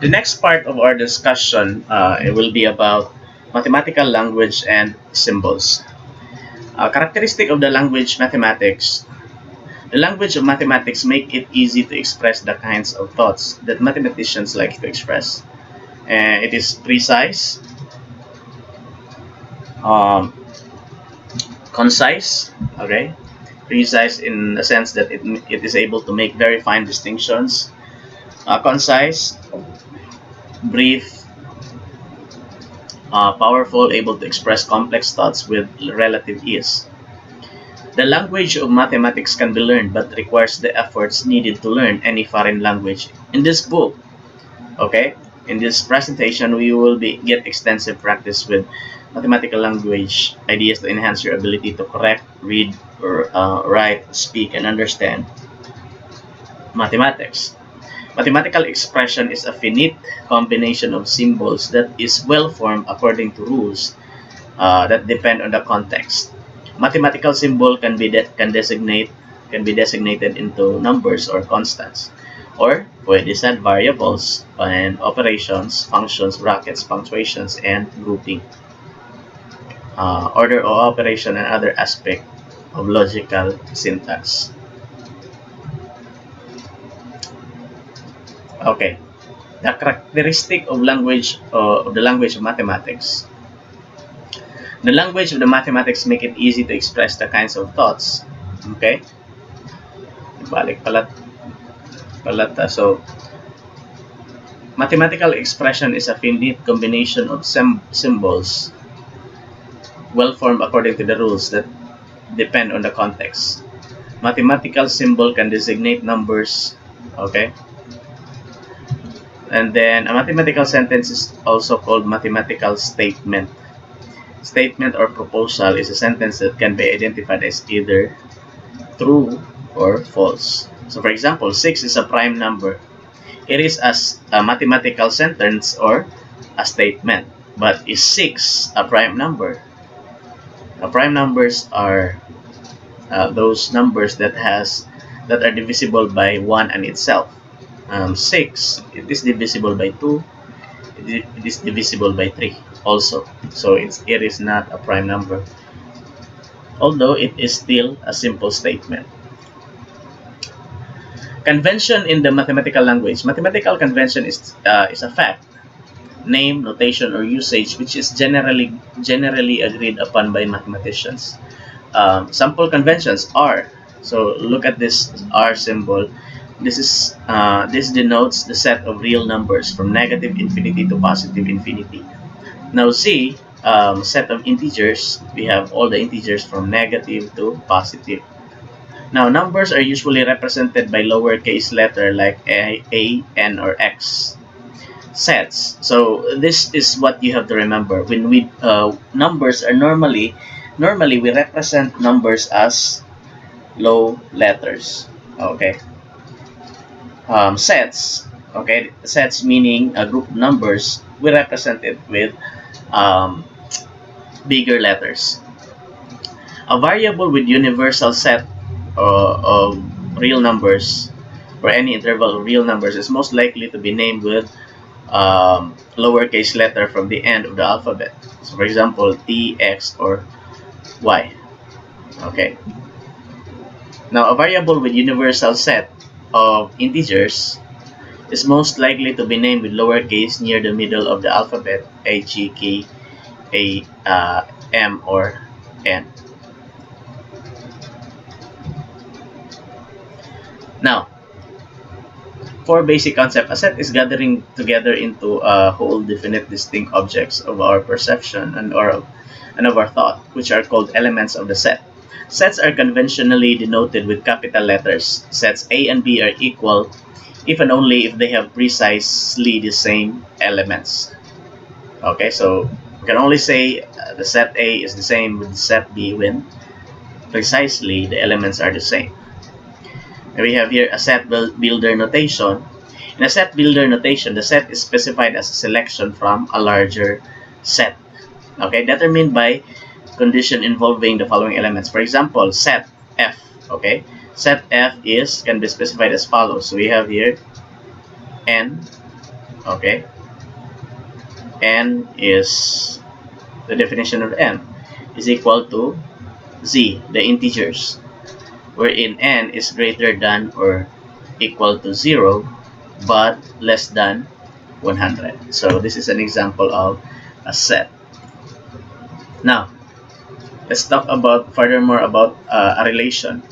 The next part of our discussion it will be about mathematical language and symbols. Characteristic of the language mathematics. The language of mathematics make it easy to express the kinds of thoughts that mathematicians like to express. It is precise, um, concise, okay? Precise in the sense that it is able to make very fine distinctions. Concise, brief, powerful, able to express complex thoughts with relative ease. The language of mathematics can be learned but requires the efforts needed to learn any foreign language. In this book, okay, in this presentation, we will get extensive practice with mathematical language ideas to enhance your ability to correct, read, or write, speak, and understand mathematics. Mathematical expression is a finite combination of symbols that is well formed according to rules that depend on the context. Mathematical symbol can be designated into numbers or constants, or pwede sa variables and operations, functions, brackets, punctuations, and grouping. Order of operation and other aspect of logical syntax. Okay, the characteristic of the language of mathematics. The language of the mathematics make it easy to express the kinds of thoughts. Okay? Balik palata. So, mathematical expression is a finite combination of symbols well formed according to the rules that depend on the context. Mathematical symbol can designate numbers. Okay? And then a mathematical sentence is also called mathematical statement. Statement or proposal is a sentence that can be identified as either true or false. So for example, 6 is a prime number. It is a mathematical sentence or a statement. But is 6 a prime number? Prime numbers are those numbers that are divisible by 1 and itself. 6, it is divisible by 2, it is divisible by 3 also. So it is not a prime number, although it is still a simple statement. Convention in the mathematical language. Mathematical convention is a fact, name, notation, or usage which is generally agreed upon by mathematicians. Sample conventions are. So look at this R symbol. This denotes the set of real numbers from negative infinity to positive infinity. Now Z, set of integers. We have all the integers from negative to positive. Now numbers are usually represented by lowercase letter like a, n, or x. Sets. So this is what you have to remember. When we numbers are normally we represent numbers as low letters. Okay. Sets. Okay. Sets meaning a group of numbers. We represent it with um, bigger letters. A variable with universal set of real numbers or any interval of real numbers is most likely to be named with lowercase letter from the end of the alphabet. So for example, T, X, or Y. Okay. Now a variable with universal set of integers is most likely to be named with lowercase near the middle of the alphabet, A, G, K, A, M, or N. Now, for basic concept, a set is gathering together into a whole definite distinct objects of our perception and of our thought, which are called elements of the set. Sets are conventionally denoted with capital letters. Sets A and B are equal if and only if they have precisely the same elements. Okay, so we can only say the set A is the same with the set B when precisely the elements are the same. And we have here a set builder notation. In a set builder notation, the set is specified as a selection from a larger set. Okay, determined by condition involving the following elements. For example, set F. Okay, set F can be specified as follows. So we have here n Okay, n is the definition of m is equal to z, the integers, wherein n is greater than or equal to 0 but less than 100. So this is an example of a set. Now, let's talk about furthermore about a relation.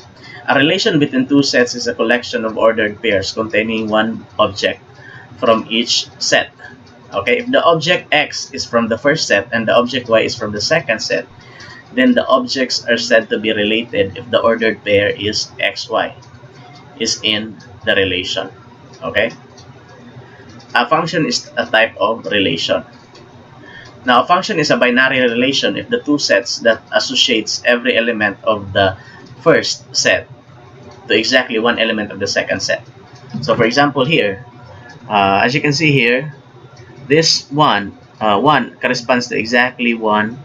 A relation between two sets is a collection of ordered pairs containing one object from each set. Okay, if the object x is from the first set and the object y is from the second set, then the objects are said to be related if the ordered pair is xy is in the relation. Okay, a function is a type of relation. Now, a function is a binary relation if the two sets that associates every element of the first set to exactly one element of the second set. So, for example, here, as you can see here, this one corresponds to exactly one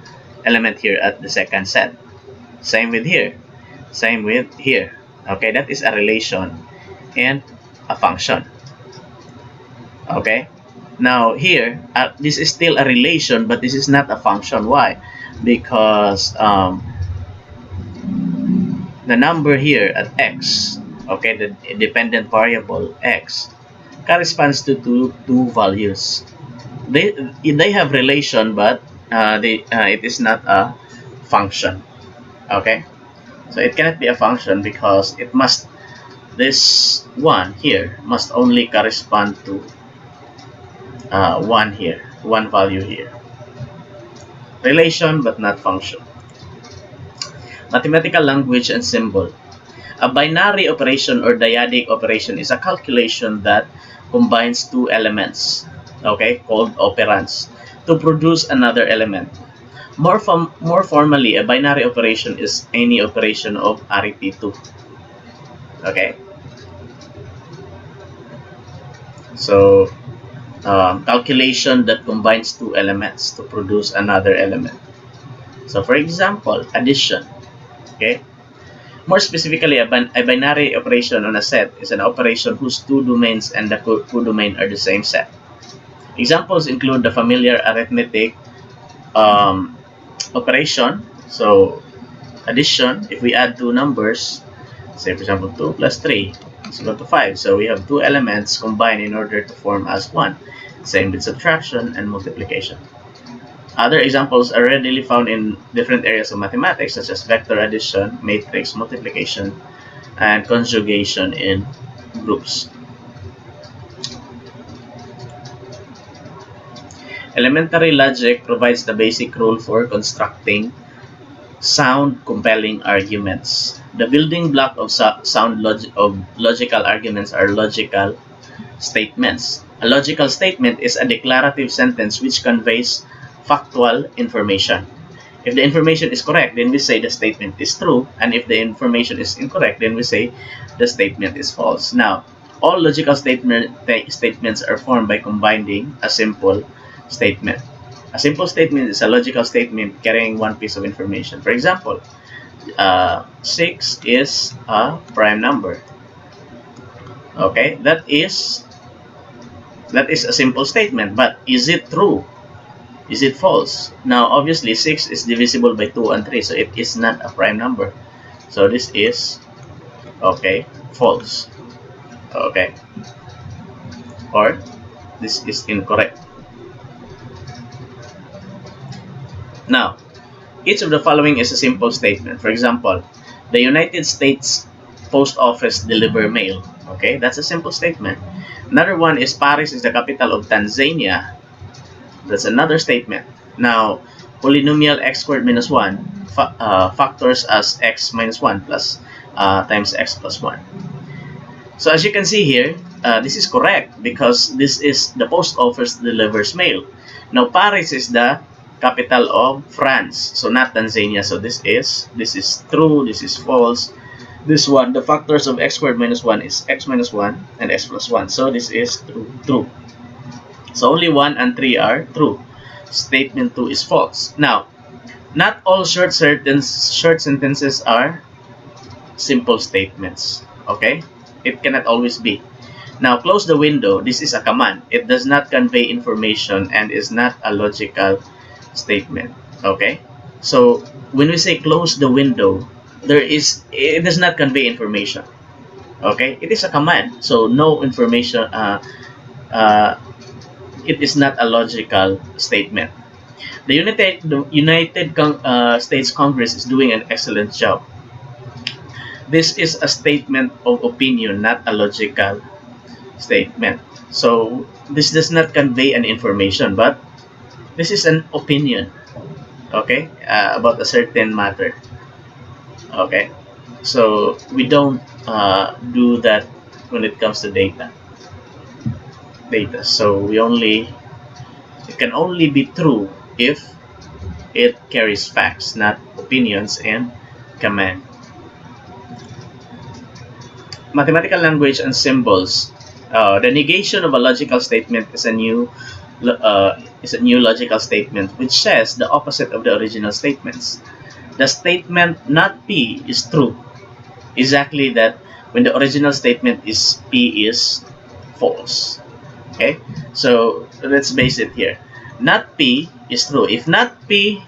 element here at the second set. Same with here. Same with here. Okay, that is a relation and a function. Okay. Now here, this is still a relation, but this is not a function. Why? Because the number here at x, okay, the dependent variable x, corresponds to two values. They have relation, but it is not a function. Okay, so it cannot be a function because it must this one here must only correspond to one here, one value here. Relation but not function. Mathematical language and symbol. A binary operation or dyadic operation is a calculation that combines two elements, okay, called operands, to produce another element. More formally, a binary operation is any operation of arity 2. Okay, so calculation that combines two elements to produce another element. So, for example, addition. Okay, more specifically, a binary operation on a set is an operation whose two domains and the codomain are the same set. Examples include the familiar arithmetic operation. So, addition, if we add two numbers, say for example 2 plus 3 is equal to 5. So, we have two elements combined in order to form as one. Same with subtraction and multiplication. Other examples are readily found in different areas of mathematics, such as vector addition, matrix multiplication, and conjugation in groups. Elementary logic provides the basic rule for constructing sound, compelling arguments. The building block of logical arguments are logical statements. A logical statement is a declarative sentence which conveys factual information. If the information is correct, then we say the statement is true, and if the information is incorrect, then we say the statement is false. Now, all logical statements are formed by combining a simple statement. A simple statement is a logical statement carrying one piece of information. For example, 6 is a prime number. Okay, that is a simple statement, but is it true? Is it false? Now, obviously, 6 is divisible by 2 and 3, so it is not a prime number. So this is, okay, false. Okay, or this is incorrect. Now, each of the following is a simple statement. For example, the United States Post Office deliver mail. Okay, that's a simple statement. Another one is Paris is the capital of Tanzania. That's another statement. Now, polynomial x squared minus 1 factors as x minus 1 plus times x plus 1. So as you can see here, this is correct because this is the post office delivers mail. Now, Paris is the capital of France, so not Tanzania. So this is true, this is false. This one, the factors of x squared minus 1 is x minus 1 and x plus 1. So this is true. So only 1 and 3 are true. Statement 2 is false. Now, not all short sentences are simple statements. Okay? It cannot always be. Now, close the window. This is a command. It does not convey information and is not a logical statement. Okay? So, when we say close the window, it does not convey information. Okay? It is a command. So, no information, uh, it is not a logical statement. The United States Congress is doing an excellent job. This is a statement of opinion, not a logical statement. So this does not convey an information, but this is an opinion, okay, about a certain matter. Okay, so we don't do that when it comes to data. So it can only be true if it carries facts, not opinions and command. Mathematical language and symbols. The negation of a logical statement is a new logical statement which says the opposite of the original statements. The statement not P is true. Exactly that when the original statement is P is false. Okay, so let's base it here. Not P is true. If not P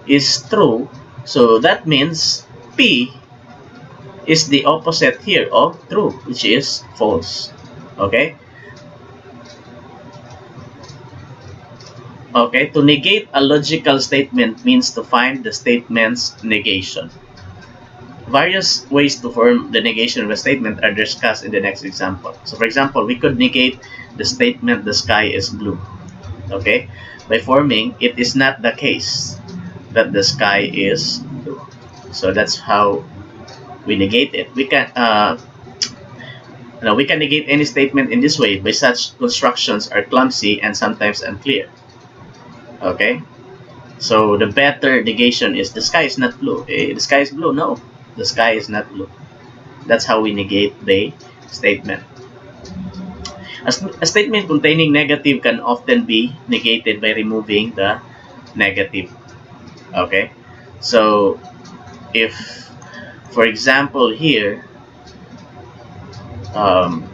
is true, so that means P is the opposite here of true, which is false. Okay? Okay, to negate a logical statement means to find the statement's negation. Various ways to form the negation of a statement are discussed in the next example. So, for example, we could negate the statement the sky is blue. Okay? By forming it is not the case that the sky is blue. So that's how we negate it. We can negate any statement in this way, but such constructions are clumsy and sometimes unclear. Okay? So the better negation is the sky is not blue. The sky is blue. No, the sky is not blue. That's how we negate the statement. A statement containing negative can often be negated by removing the negative. Okay? So if, for example, here, um,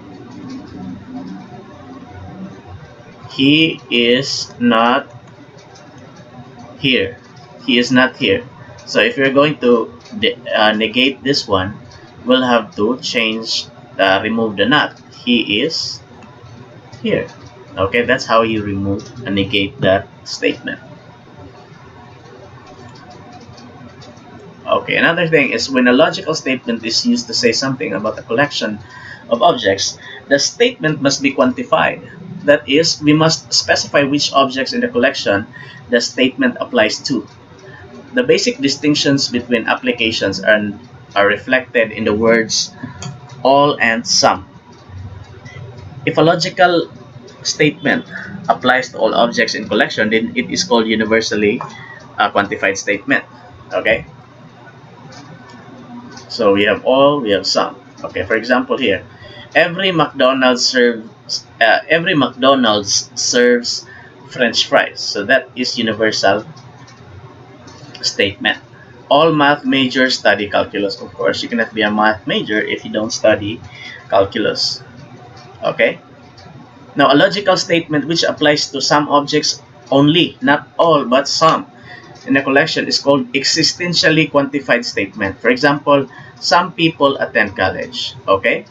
he is not here. He is not here. So if you're going to negate this one, we'll have to remove the not. He is here. Okay, that's how you remove and negate that statement. Okay, another thing is when a logical statement is used to say something about a collection of objects, the statement must be quantified. That is, we must specify which objects in the collection the statement applies to. The basic distinctions between applications are reflected in the words all and some. If a logical statement applies to all objects in collection, then it is called universally quantified statement. Okay? So we have all, we have some. Okay, for example here, every McDonald's serves French fries. So that is universal statement. All math majors study calculus. Of course, you cannot be a math major if you don't study calculus. Okay? Now, a logical statement which applies to some objects only, not all, but some, in a collection is called existentially quantified statement. For example, some people attend college. Okay?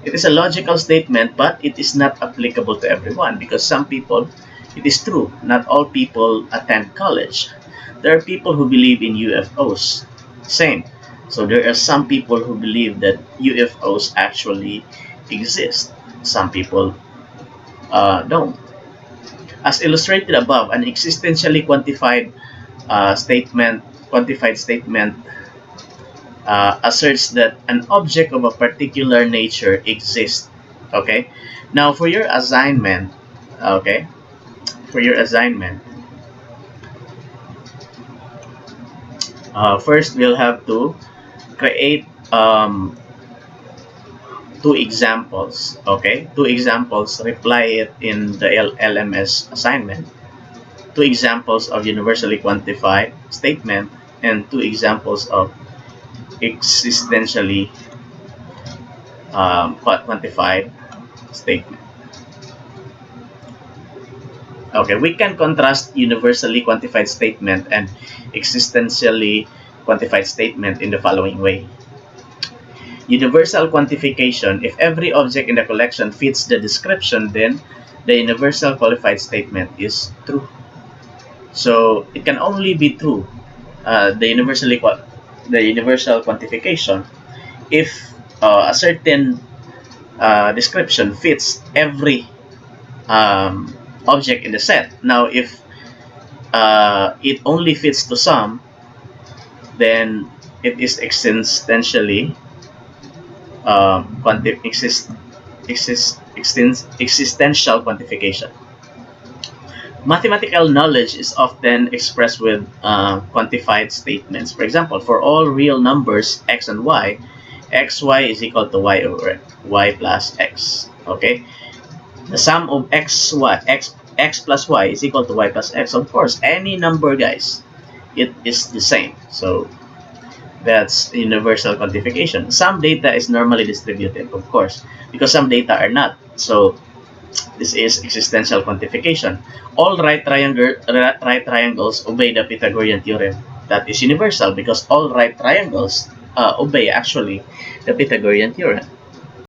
It is a logical statement, but it is not applicable to everyone because some people, it is true, not all people attend college. There are people who believe in UFOs. Same. So there are some people who believe that UFOs actually exist. Some people don't. As illustrated above, an existentially quantified statement asserts that an object of a particular nature exists. Okay. Now for your assignment, okay, for your assignment, first we'll have to create two examples. Okay, two examples. Reply it in the LMS assignment. Two examples of universally quantified statement and two examples of existentially quantified statement. Okay, we can contrast universally quantified statement and existentially quantified statement in the following way. Universal quantification: if every object in the collection fits the description, then the universal qualified statement is true. So it can only be true, the universal quantification, if a certain description fits every object in the set. Now, if it only fits to some, then it is existentially existential quantification. Mathematical knowledge is often expressed with quantified statements. For example, for all real numbers x and y, xy is equal to y over y plus x. Okay, the sum of x plus y is equal to y plus x. Of course, any number, guys, it is the same. So that's universal quantification. Some data is normally distributed, of course, because some data are not. So this is existential quantification. All right triangles obey the Pythagorean theorem. That is universal because all right triangles obey actually the Pythagorean theorem.